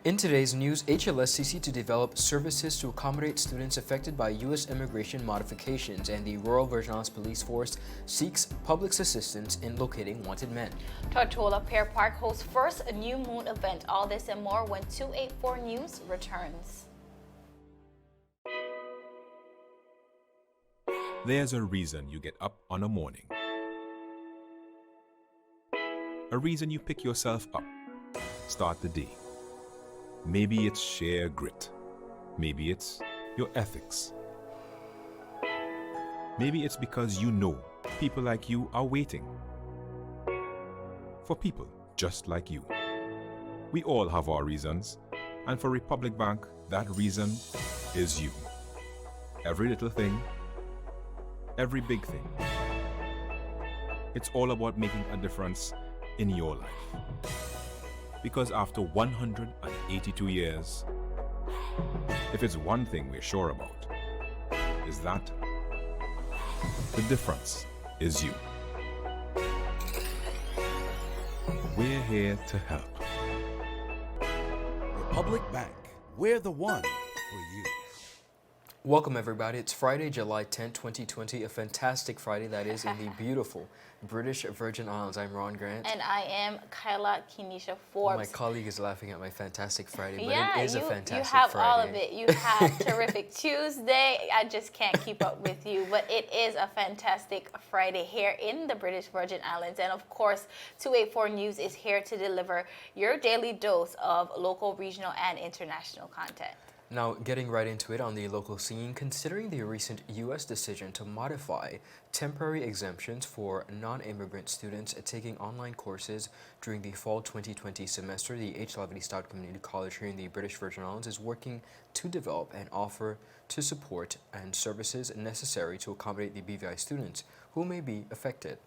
In today's news, HLSCC to develop services to accommodate students affected by U.S. immigration modifications, and the Royal Virgin Islands Police Force seeks public's assistance in locating wanted men. Tortola Pear Park hosts first New Moon event. All this and more when 284 News returns. There's a reason you get up on a morning. A reason you pick yourself up, start the day. Maybe it's sheer grit. Maybe it's your ethics. Maybe it's because you know people like you are waiting for people just like you. We all have our reasons, and for Republic Bank, that reason is you. Every little thing, every big thing. It's all about making a difference in your life. Because after 182 years, if it's one thing we're sure about, is that the difference is you. We're here to help. Republic Bank, we're the one for you. Welcome everybody. It's Friday, July 10, 2020, a fantastic Friday that is in the beautiful British Virgin Islands. I'm Ron Grant. And I am Kyla Kenesha Forbes. My colleague is laughing at my fantastic Friday, but yeah, it is a fantastic you have Friday. all of it. You have Terrific Tuesday. I just can't keep up with you, but it is a fantastic Friday here in the British Virgin Islands. And of course, 284 News is here to deliver your daily dose of local, regional, and international content. Now, getting right into it on the local scene, considering the recent U.S. decision to modify temporary exemptions for non-immigrant students taking online courses during the fall 2020 semester, the H. Lavity Stout Community College here in the British Virgin Islands is working to develop and offer to support and services necessary to accommodate the BVI students who may be affected.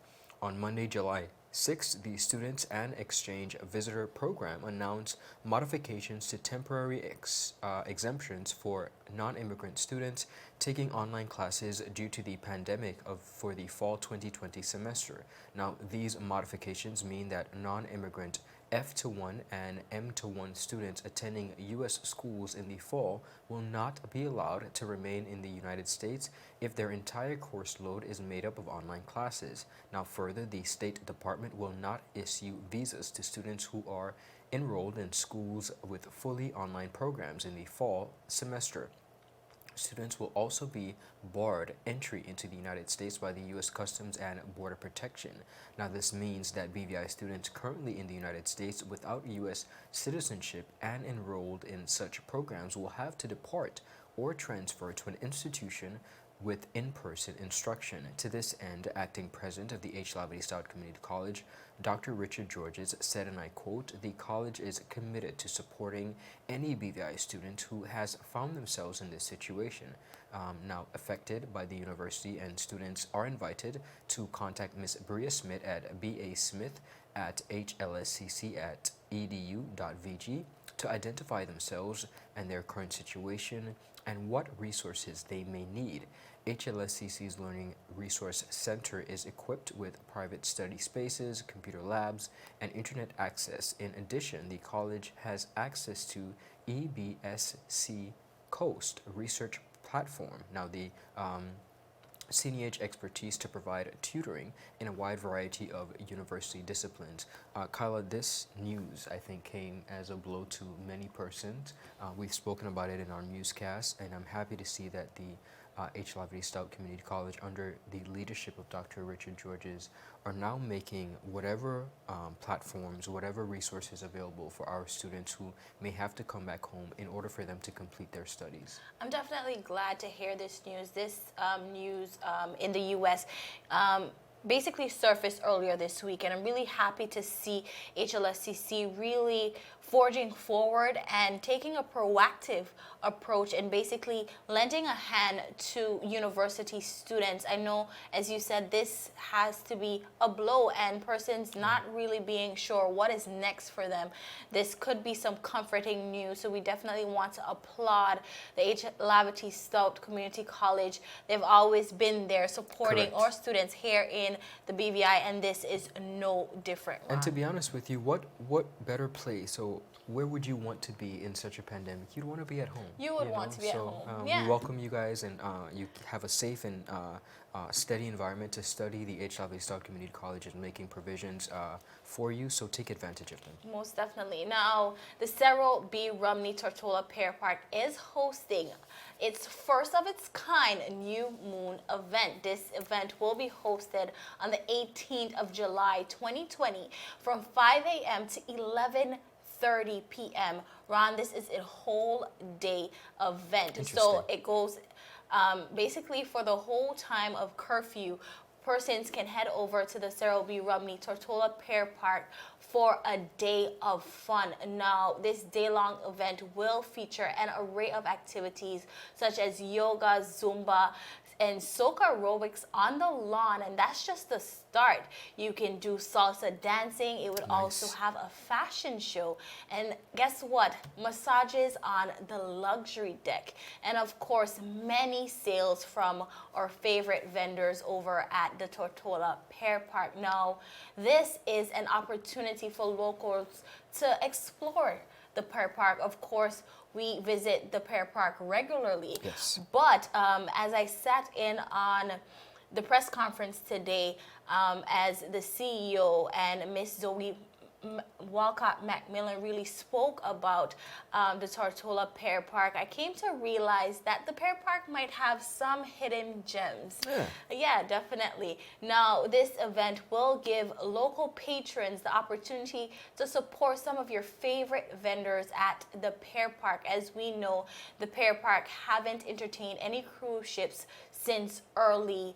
On Monday, July 6th, the Students and Exchange Visitor Program announced modifications to temporary exemptions for non-immigrant students taking online classes due to the pandemic for the fall 2020 semester. Now, these modifications mean that non-immigrant F1 and M1 students attending U.S. schools in the fall will not be allowed to remain in the United States if their entire course load is made up of online classes. Now further, the State Department will not issue visas to students who are enrolled in schools with fully online programs in the fall semester. Students will also be barred entry into the United States by the U.S. Customs and Border Protection. Now, this means that BVI students currently in the United States without U.S. citizenship and enrolled in such programs will have to depart or transfer to an institution with in-person instruction. To this end, acting president of the H. Lavity Stout Community College, Dr. Richard Georges said, and I quote, "The college is committed to supporting any BVI student who has found themselves in this situation now affected by the university, and students are invited to contact Ms. Bria Smith at basmith@hlscc.edu.vg to identify themselves and their current situation and what resources they may need. HLSCC's Learning Resource Center is equipped with private study spaces, computer labs, and internet access. In addition, the college has access to EBSC Coast research platform. Now, the CNEH expertise to provide tutoring in a wide variety of university disciplines." Kyla, this news, I think, came as a blow to many persons. We've spoken about it in our newscast, and I'm happy to see that the H. Lavity Stout Community College, under the leadership of Dr. Richard Georges, are now making whatever platforms, whatever resources available for our students who may have to come back home in order for them to complete their studies. I'm definitely glad to hear this news. This news in the U.S. Basically surfaced earlier this week, and I'm really happy to see HLSCC really forging forward and taking a proactive approach and basically lending a hand to university students. I know, as you said, this has to be a blow, and persons not really being sure what is next for them. This could be some comforting news, so we definitely want to applaud the H. Lavity Stout Community College. They've always been there supporting Correct. our students here in in the BVI, and this is no different. And to Ron. be honest with you, what better place? So where would you want to be in such a pandemic? You'd want to be at home. You would want to be at so, home. We welcome you guys, and you have a safe and steady environment to study. The H. Lavey Stout Community College is making provisions for you, so take advantage of them. Most definitely. Now, the Cyril B. Rumney Tortola Pear Park is hosting its first of its kind New Moon event. This event will be hosted on the 18th of July 2020 from 5 a.m. to 11:30 p.m. Ron, this is a whole day event. So it goes basically for the whole time of curfew. Persons can head over to the Cyril B. Rumney Tortola Pear Park for a day of fun. Now, this day-long event will feature an array of activities such as yoga, Zumba, and soca aerobics on the lawn, and that's just the start. You can do salsa dancing. It would also have a fashion show, and guess what? Massages on the luxury deck, and of course, many sales from our favorite vendors over at the Tortola Pear Park. Now, this is an opportunity for locals to explore the Pear Park. Of course, we visit the Pear Park regularly. Yes. But as I sat in on the press conference today, as the CEO and Miss Zoe Walcott Macmillan really spoke about the Tortola Pear Park, I came to realize that the Pear Park might have some hidden gems. Yeah, definitely. Now, this event will give local patrons the opportunity to support some of your favorite vendors at the Pear Park. As we know, the Pear Park haven't entertained any cruise ships since early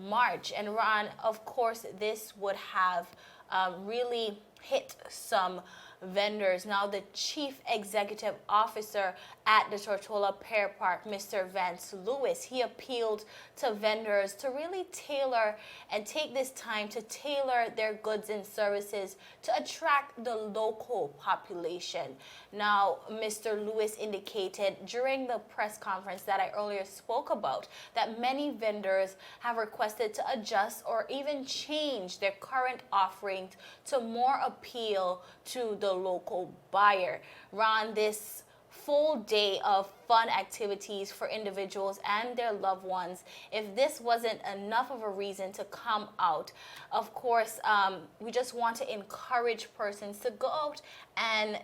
March. And Ron, of course, this would have really hit some vendors. Now, the Chief Executive Officer at the Tortola Pear Park, Mr. Vance Lewis, he appealed to vendors to really tailor and take this time to tailor their goods and services to attract the local population. Now, Mr. Lewis indicated during the press conference that I earlier spoke about that many vendors have requested to adjust or even change their current offerings to more appeal to the local buyer. Ron, this full day of fun activities for individuals and their loved ones, if this wasn't enough of a reason to come out, of course, we just want to encourage persons to go out and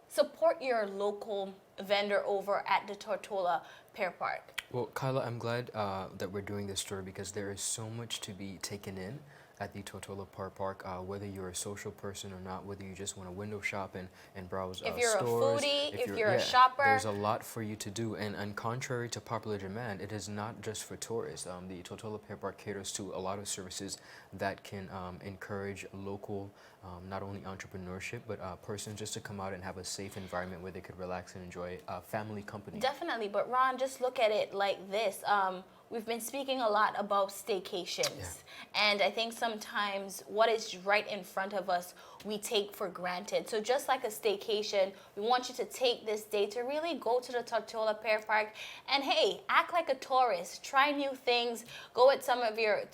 support your local vendor over at the Tortola Pear Park. Well, Kyla, I'm glad that we're doing this story because there is so much to be taken in at the Tortola Pear Park, whether you're a social person or not, whether you just want to window shop and browse if you're stores. a foodie, if you're a shopper. There's a lot for you to do. And contrary to popular demand, it is not just for tourists. The Tortola Pear Park caters to a lot of services that can encourage local, not only entrepreneurship, but persons just to come out and have a safe environment where they could relax and enjoy family company. Definitely, but Ron, just look at it like this. We've been speaking a lot about staycations, and I think sometimes what is right in front of us we take for granted. So just like a staycation, we want you to take this day to really go to the Tortola Pear Park and hey, act like a tourist, try new things, go at some of your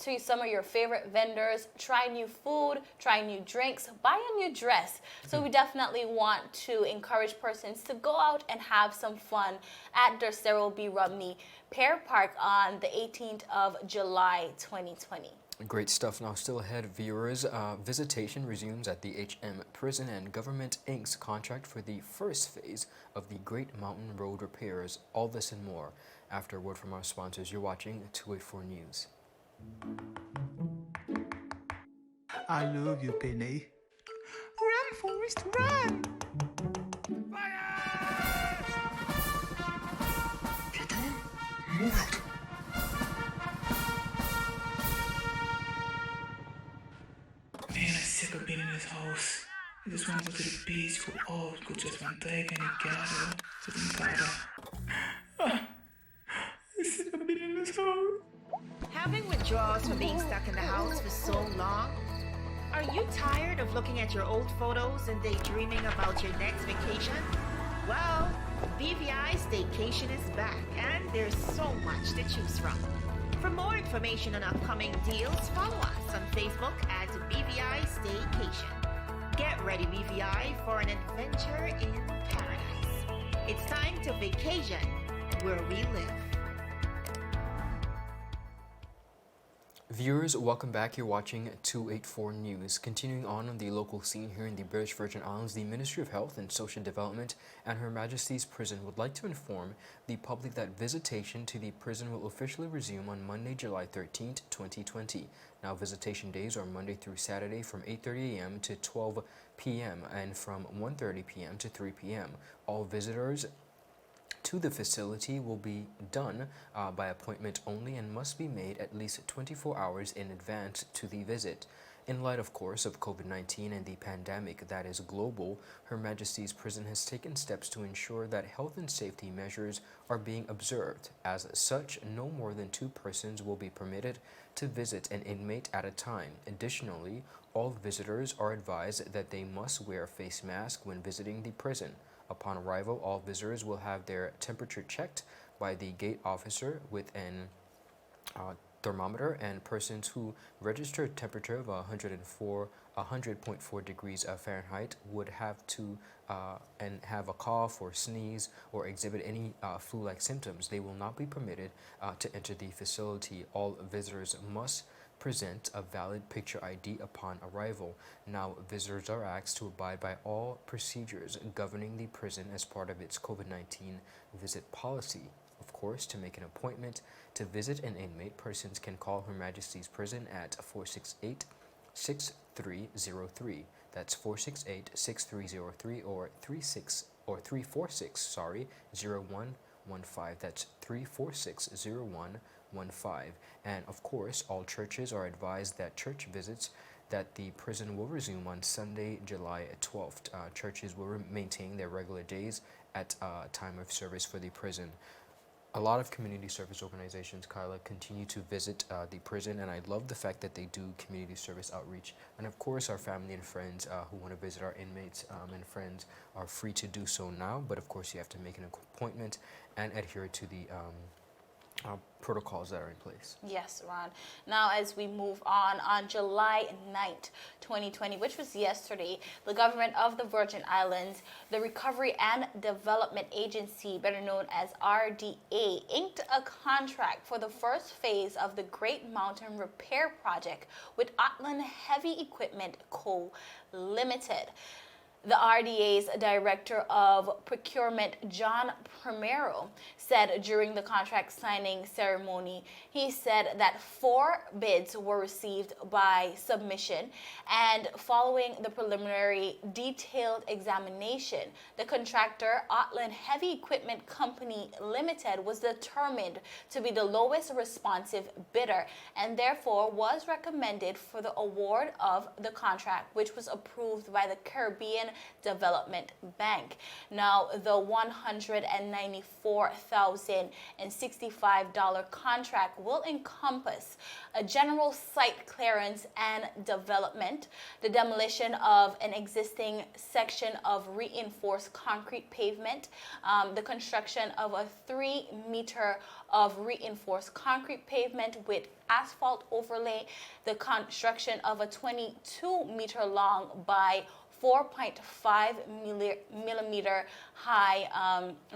favorite vendors, try new food, try new drinks, buy a new dress. So we definitely want to encourage persons to go out and have some fun at the Cyril B. Rumney Pear Park on the 18th of July 2020. Great stuff. Now, still ahead, viewers, visitation resumes at the HM Prison, and Government Inc.'s contract for the first phase of the Great Mountain Road repairs. All this and more after a word from our sponsors. You're watching 284 News. I love you, Penny. Run, Forrest, run! Move out. Man, I'm sick of being in this house. I just want to go to the beach, go just one day, and I'm sick of being in this house. Having withdrawals from being stuck in the house for so long? Are you tired of looking at your old photos and daydreaming about your next vacation? Well, BVI Staycation is back, and there's so much to choose from. For more information on upcoming deals, follow us on Facebook at BVI Staycation. Get ready, BVI, for an adventure in paradise. It's time to vacation where we live. Viewers, welcome back. You're watching 284 News. Continuing on the local scene here in the British Virgin Islands, the Ministry of Health and Social Development and Her Majesty's Prison would like to inform the public that visitation to the prison will officially resume on Monday, July 13th, 2020. Now, visitation days are Monday through Saturday from 8:30 a.m. to 12 p.m. and from 1:30 p.m. to 3 p.m. All visitors to the facility will be done by appointment only and must be made at least 24 hours in advance to the visit. In light, of course, of COVID-19 and the pandemic that is global, Her Majesty's Prison has taken steps to ensure that health and safety measures are being observed. As such, no more than 2 persons will be permitted to visit an inmate at a time. Additionally, all visitors are advised that they must wear a face mask when visiting the prison. Upon arrival, all visitors will have their temperature checked by the gate officer with an thermometer, and persons who register a temperature of 100.4 degrees Fahrenheit would have to and have a cough or sneeze or exhibit any flu-like symptoms. They will not be permitted to enter the facility. All visitors must present a valid picture ID upon arrival. Now, visitors are asked to abide by all procedures governing the prison as part of its COVID-19 visit policy. Of course, to make an appointment to visit an inmate, persons can call Her Majesty's Prison at 468-6303. That's 468-6303 or 346-0115. That's 346-0115. And of course, all churches are advised that church visits that the prison will resume on Sunday, July 12th. Churches will maintain their regular days at time of service for the prison. A lot of community service organizations, Kyla, continue to visit the prison, and I love the fact that they do community service outreach. And of course, our family and friends who want to visit our inmates and friends are free to do so now, but of course you have to make an appointment and adhere to the protocols that are in place. Yes, Ron. Now, as we move on July 9th, 2020, which was yesterday, the government of the Virgin Islands, the Recovery and Development Agency, better known as RDA, inked a contract for the first phase of the Great Mountain Repair Project with Atlan Heavy Equipment Co. Limited. The RDA's Director of Procurement, John Primero, said during the contract signing ceremony, he said that 4 bids were received by submission, and following the preliminary detailed examination, the contractor, Atlan Heavy Equipment Company Limited, was determined to be the lowest responsive bidder and therefore was recommended for the award of the contract, which was approved by the Caribbean Development Bank. Now, the $194,065 contract will encompass a general site clearance and development, the demolition of an existing section of reinforced concrete pavement, the construction of a 3-meter of reinforced concrete pavement with asphalt overlay, the construction of a 22-meter long by 4.5 millimeter high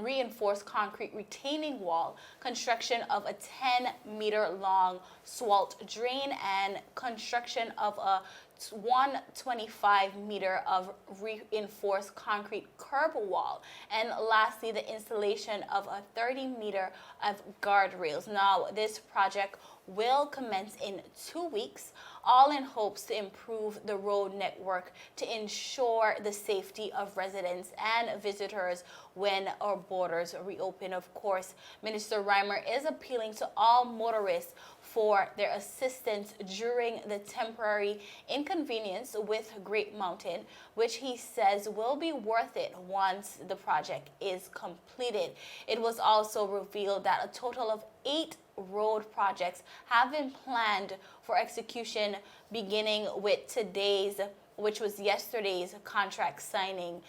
reinforced concrete retaining wall, construction of a 10-meter long swalt drain, and construction of a 125 meter of reinforced concrete curb wall, and lastly the installation of a 30-meter of guardrails. Now, this project will commence in 2 weeks, all in hopes to improve the road network to ensure the safety of residents and visitors when our borders reopen. Of course, Minister Reimer is appealing to all motorists for their assistance during the temporary inconvenience with Great Mountain, which he says will be worth it once the project is completed. It was also revealed that a total of 8 road projects have been planned for execution, beginning with today's, which was yesterday's contract signing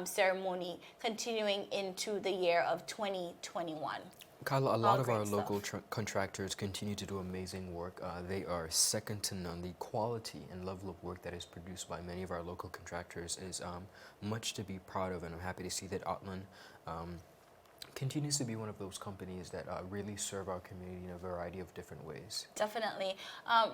ceremony, continuing into the year of 2021. Kyla, a lot of great our stuff. local contractors continue to do amazing work. They are second to none. The quality and level of work that is produced by many of our local contractors is much to be proud of, and I'm happy to see that Atlan continues to be one of those companies that really serve our community in a variety of different ways. Definitely.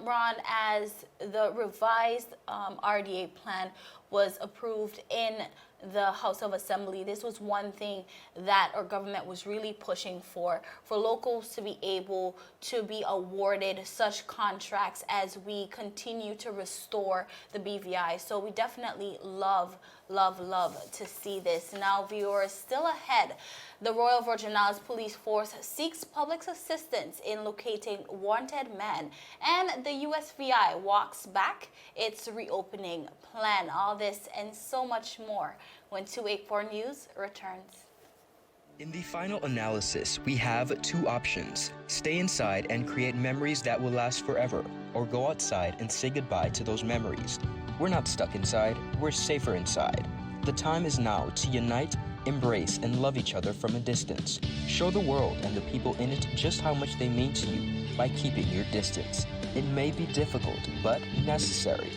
Ron, as the revised RDA plan was approved in the House of Assembly, this was one thing that our government was really pushing for locals to be able to be awarded such contracts as we continue to restore the BVI. So we definitely love to see this. Now, viewers, still ahead, the Royal Virgin Islands Police Force seeks public assistance in locating wanted men, and the USVI walks back its reopening plan. All this and so much more when 284 News returns. In the final analysis, we have two options: stay inside and create memories that will last forever, or go outside and say goodbye to those memories. We're not stuck inside, we're safer inside. The time is now to unite, embrace, and love each other from a distance. Show the world and the people in it just how much they mean to you by keeping your distance. It may be difficult, but necessary.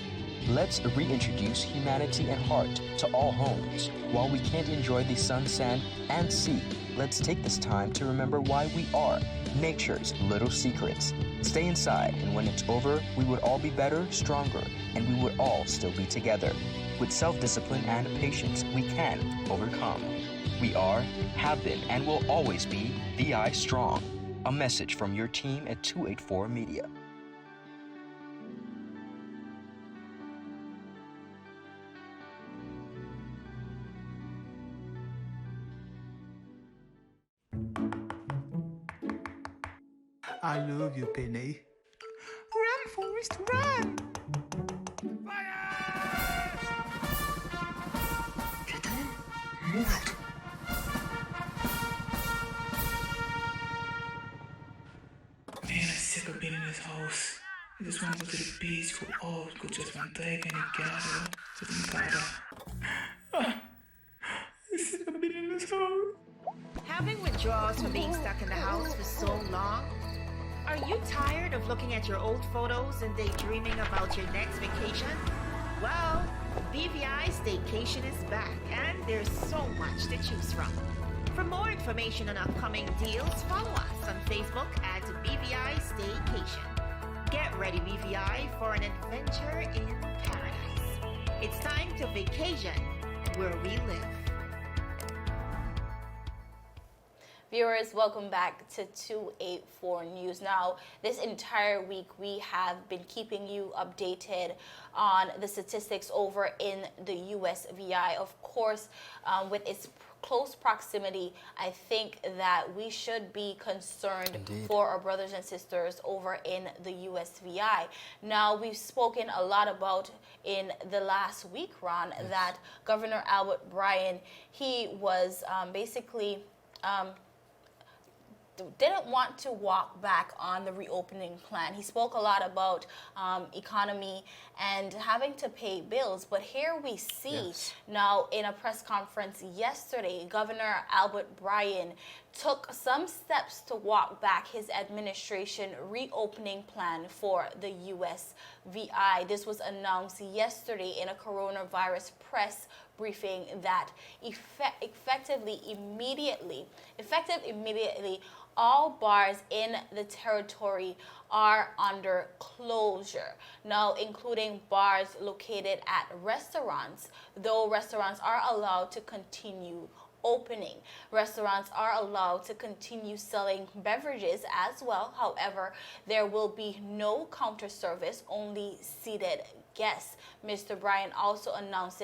Let's reintroduce humanity and heart to all homes. While we can't enjoy the sun, sand, and sea, let's take this time to remember why we are nature's little secrets. Stay inside, and when it's over, we would all be better, stronger, and we would all still be together. With self-discipline and patience, we can overcome. We are, have been, and will always be VI Strong. A message from your team at 284 Media. I love you, Penny. Run, Forrest, run! Captain, move out. Man, I'm sick of being in this house. I just want to go to the beach, go just one thing and gather to the powder. I'm sick of being in this house. Having withdrawals from being stuck in the house for so long? Are you tired of looking at your old photos and daydreaming about your next vacation? Well, BVI Staycation is back, and there's so much to choose from. For more information on upcoming deals, follow us on Facebook at BVI Staycation. Get ready, BVI, for an adventure in paradise. It's time to vacation where we live. Viewers, welcome back to 284 News. Now, this entire week we have been keeping you updated on the statistics over in the USVI. Of course, with its close proximity, I think that we should be concerned Indeed. for our brothers and sisters over in the USVI. Now, we've spoken a lot about in the last week, Ron, that Governor Albert Bryan, he was basically didn't want to walk back on the reopening plan. He spoke a lot about economy and having to pay bills, but here we see now in a press conference yesterday, Governor Albert Bryan took some steps to walk back his administration reopening plan for the USVI. This was announced yesterday in a coronavirus press briefing that effective immediately, all bars in the territory are under closure. Now, including bars located at restaurants, though restaurants are allowed to continue opening. Restaurants are allowed to continue selling beverages as well. However, there will be no counter service, only seated guests. Mr. Bryan also announced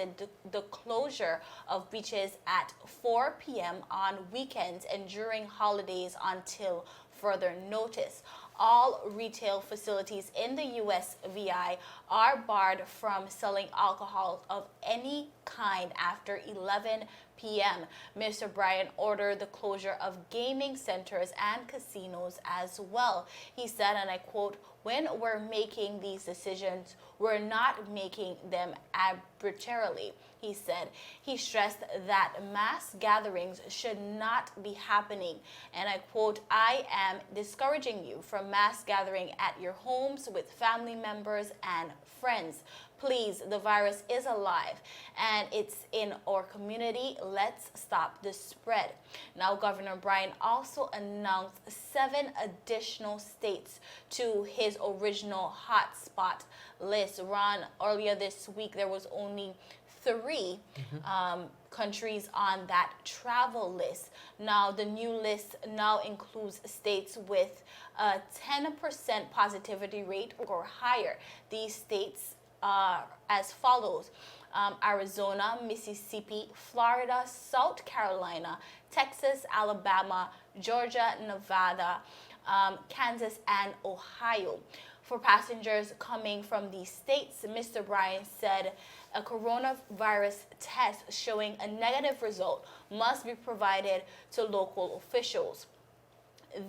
the closure of beaches at 4 p.m. on weekends and during holidays until further notice. All retail facilities in the USVI are barred from selling alcohol of any kind after 11 p.m. Mr. Bryan ordered the closure of gaming centers and casinos as well. He said, and I quote, "When we're making these decisions, we're not making them arbitrarily," he said. He stressed that mass gatherings should not be happening. And I quote, "I am discouraging you from mass gathering at your homes with family members and friends. Please, the virus is alive and it's in our community. Let's stop the spread." Now, Governor Bryan also announced 7 additional states to his original hotspot list. Ron, earlier this week, there was only 3 countries on that travel list. Now, the new list now includes states with a 10% positivity rate or higher. These states are as follows: Arizona, Mississippi, Florida, South Carolina, Texas, Alabama, Georgia, Nevada, Kansas, and Ohio. For passengers coming from these states, Mr. Bryan said a coronavirus test showing a negative result must be provided to local officials.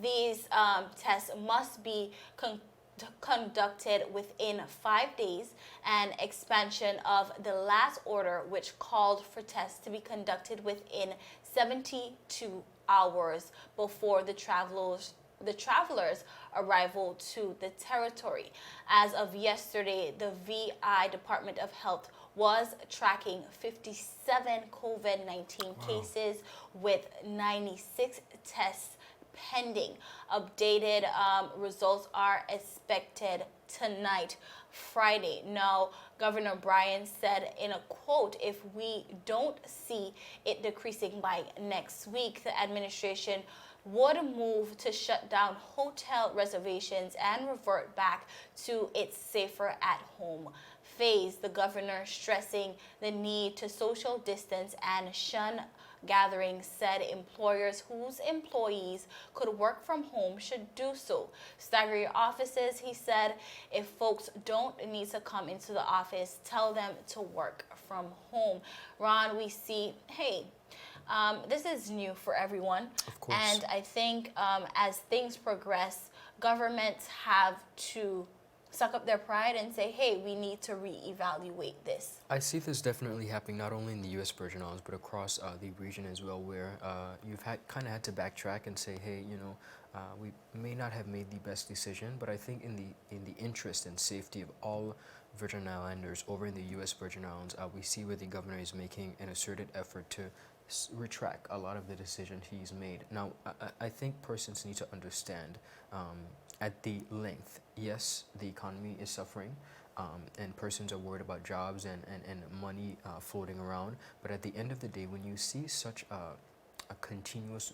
These tests must be conducted within 5 days. An expansion of the last order, which called for tests to be conducted within 72 hours before the travelers' arrival to the territory. As of yesterday, the VI Department of Health was tracking 57 COVID-19 cases with 96 tests pending. Updated results are expected tonight, Friday. Now, Governor Bryan said in a quote, "If we don't see it decreasing by next week, the administration would move to shut down hotel reservations and revert back to its safer at home phase." The governor, stressing the need to social distance and shun gatherings, said employers whose employees could work from home should do so. "Stagger your offices," he said. "If folks don't need to come into the office, tell them to work from home." Ron, we see, this is new for everyone. Of course. And I think as things progress, governments have to suck up their pride and say, hey, we need to reevaluate this. I see this definitely happening not only in the U.S. Virgin Islands but across the region as well, where you've kind of had to backtrack and say, hey, we may not have made the best decision, but I think in the interest and safety of all Virgin Islanders over in the U.S. Virgin Islands, we see where the governor is making an asserted effort to retract a lot of the decisions he's made. Now, I think persons need to understand at the length, yes, the economy is suffering, and persons are worried about jobs and money floating around, but at the end of the day, when you see such a continuous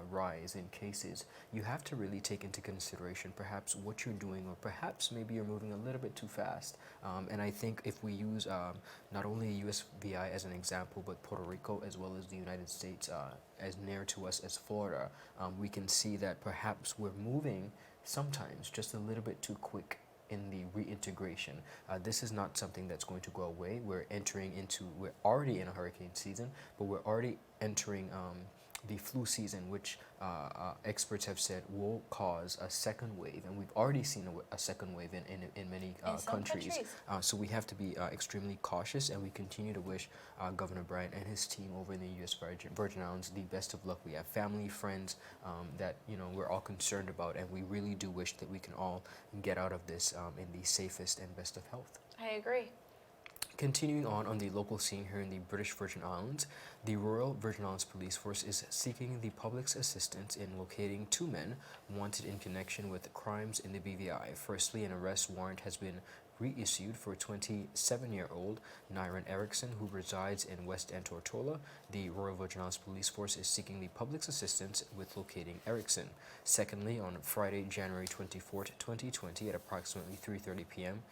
rise in cases, you have to really take into consideration perhaps what you're doing, or perhaps maybe you're moving a little bit too fast. And I think if we use not only USVI as an example, but Puerto Rico as well as the United States as near to us as Florida, we can see that perhaps we're moving sometimes just a little bit too quick in the reintegration. This is not something that's going to go away. We're already in a hurricane season, but we're already entering the flu season, which experts have said will cause a second wave, and we've already seen a second wave in many countries. So we have to be extremely cautious, and we continue to wish Governor Bryan and his team over in the U.S. Virgin Islands the best of luck. We have family, friends that we're all concerned about, and we really do wish that we can all get out of this in the safest and best of health. I agree. Continuing on the local scene here in the British Virgin Islands, the Royal Virgin Islands Police Force is seeking the public's assistance in locating 2 men wanted in connection with crimes in the BVI. Firstly, an arrest warrant has been reissued for 27-year-old Nyron Erickson, who resides in West End Tortola. The Royal Virgin Islands Police Force is seeking the public's assistance with locating Erickson. Secondly, on Friday, January 24, 2020, at approximately 3:30 p.m.,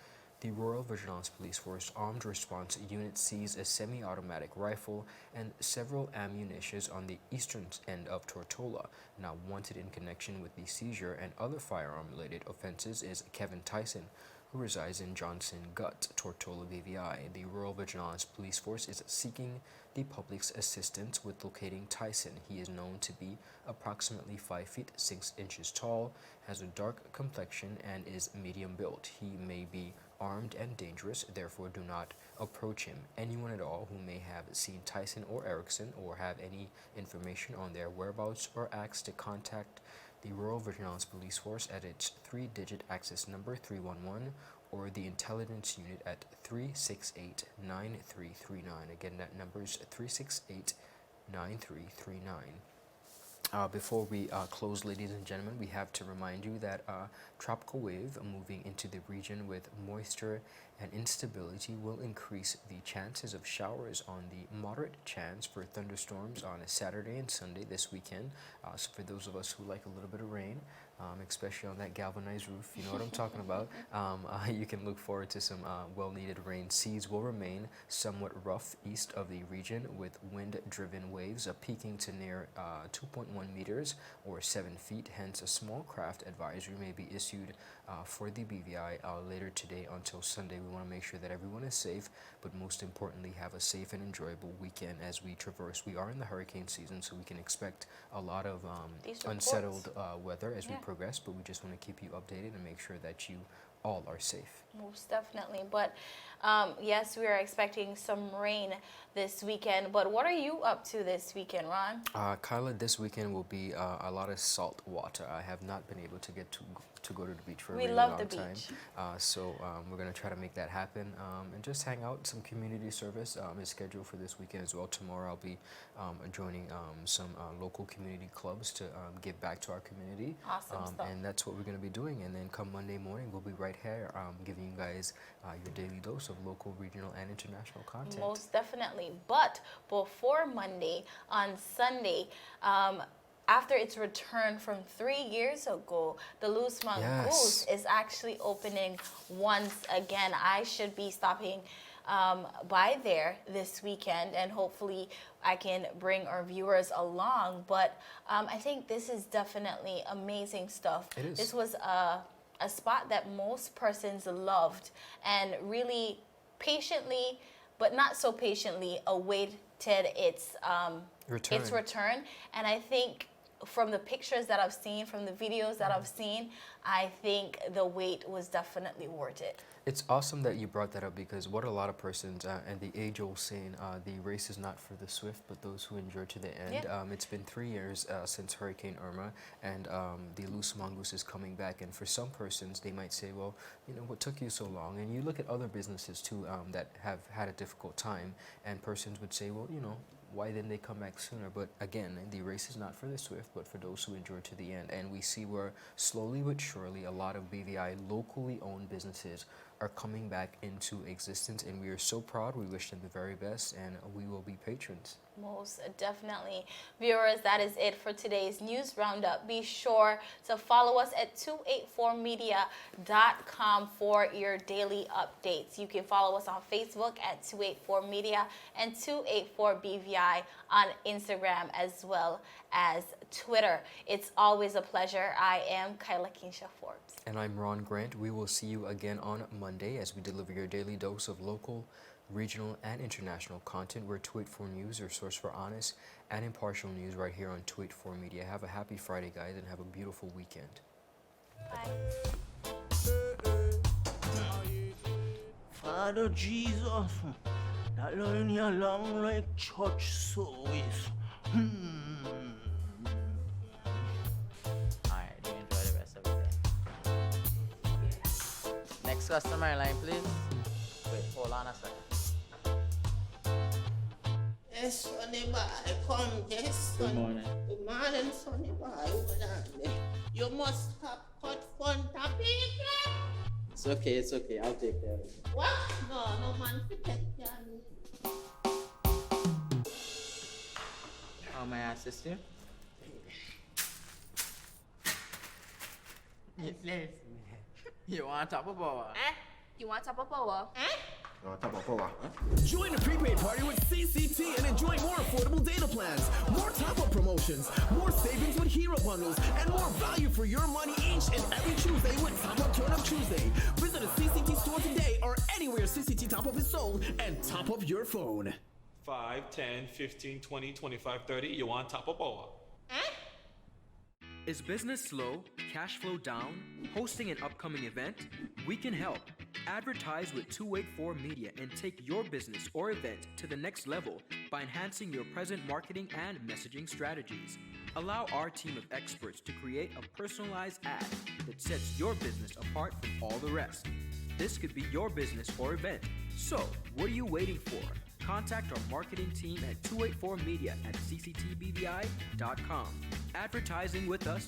the Royal Virgin Islands Police Force Armed Response Unit seized a semi-automatic rifle and several ammunitions on the eastern end of Tortola. Now wanted in connection with the seizure and other firearm-related offenses is Kevin Tyson, who resides in Johnson Gut, Tortola, BVI. The Rural Vigilance Police Force is seeking the public's assistance with locating Tyson. He is known to be approximately 5 feet 6 inches tall, has a dark complexion, and is medium built. He may be armed and dangerous, therefore do not approach him. Anyone at all who may have seen Tyson or Erickson or have any information on their whereabouts are asked to contact the Rural Vigilance Police Force at its 3-digit access number 311 or the intelligence unit at 368-9339. Again, that number is 368-9339. Before we close, ladies and gentlemen, we have to remind you that tropical wave moving into the region with moisture and instability will increase the chances of showers on the moderate chance for thunderstorms on a Saturday and Sunday this weekend. So for those of us who like a little bit of rain, especially on that galvanized roof, you know what I'm talking about, you can look forward to some well-needed rain. Seas will remain somewhat rough east of the region with wind-driven waves peaking to near 2.1 meters or 7 feet. Hence, a small craft advisory may be issued for the BVI later today until Sunday. We want to make sure that everyone is safe, but most importantly, have a safe and enjoyable weekend as we traverse. We are in the hurricane season, so we can expect a lot of unsettled weather as we progress, but we just want to keep you updated and make sure that you all are safe. Most definitely. But yes, we are expecting some rain this weekend. But what are you up to this weekend, Ron? Kyla, this weekend will be a lot of salt water. I have not been able to get to go to the beach for a really long time. So we're going to try to make that happen and just hang out. Some community service is scheduled for this weekend as well. Tomorrow I'll be joining some local community clubs to give back to our community. Awesome stuff. And that's what we're going to be doing. And then come Monday morning, we'll be right here giving you guys your daily dose of local, regional, and international content. Most definitely. But before Monday, on Sunday, after its return from 3 years ago, the Loose Mongoose is actually opening once again. I should be stopping by there this weekend, and hopefully I can bring our viewers along. But I think this is definitely amazing stuff. It is. This was a spot that most persons loved and really patiently, but not so patiently, awaited its return. And I think from the pictures that I've seen, from the videos that I've seen, I think the wait was definitely worth it. It's awesome that you brought that up, because what a lot of persons, and the age-old saying, the race is not for the swift, but those who endure to the end. Yeah. It's been 3 years since Hurricane Irma, and the Loose Mongoose is coming back. And for some persons, they might say, well, you know, what took you so long? And you look at other businesses, too, that have had a difficult time, and persons would say, well, you know, why didn't they come back sooner? But again, the race is not for the swift, but for those who endure to the end. And we see where slowly but surely a lot of BVI locally owned businesses are coming back into existence, and we are so proud. We wish them the very best, and we will be patrons. Most definitely. Viewers, that is it for today's news roundup. Be sure to follow us at 284media.com for your daily updates. You can follow us on Facebook at 284media and 284BVI on Instagram as well as Twitter. It's always a pleasure. I am Kyla Kinsha Forbes. And I'm Ron Grant. We will see you again on Monday as we deliver your daily dose of local, regional, and international content. We're 284 News, your source for honest and impartial news right here on 284 Media. Have a happy Friday, guys, and have a beautiful weekend. Bye. Father Jesus, that line you long like church service. Alright, you enjoy the rest of the day. Next customer line, please. Wait, hold on a second. Yes, Sonny boy, come, yes, son. Good morning. Good morning, Sonny boy. Hold on there. You must have cut fun people. It's okay, I'll take care of it. What? No man to take care of me. How may I assist you? You want top of power? You want top of power? Top of power. Join the prepaid party with CCT and enjoy more affordable data plans, more top-up promotions, more savings with hero bundles, and more value for your money each and every Tuesday with Top Up Turn Up Tuesday. Visit a CCT store today or anywhere CCT Top Up is sold and top up your phone. 5, 10, 15, 20, 25, 30. You want top of power? Is business slow, cash flow down, hosting an upcoming event? We can help. Advertise with 284 Media and take your business or event to the next level by enhancing your present marketing and messaging strategies. Allow our team of experts to create a personalized ad that sets your business apart from all the rest. This could be your business or event. So, what are you waiting for? Contact our marketing team at 284media@cctbvi.com. Advertising with us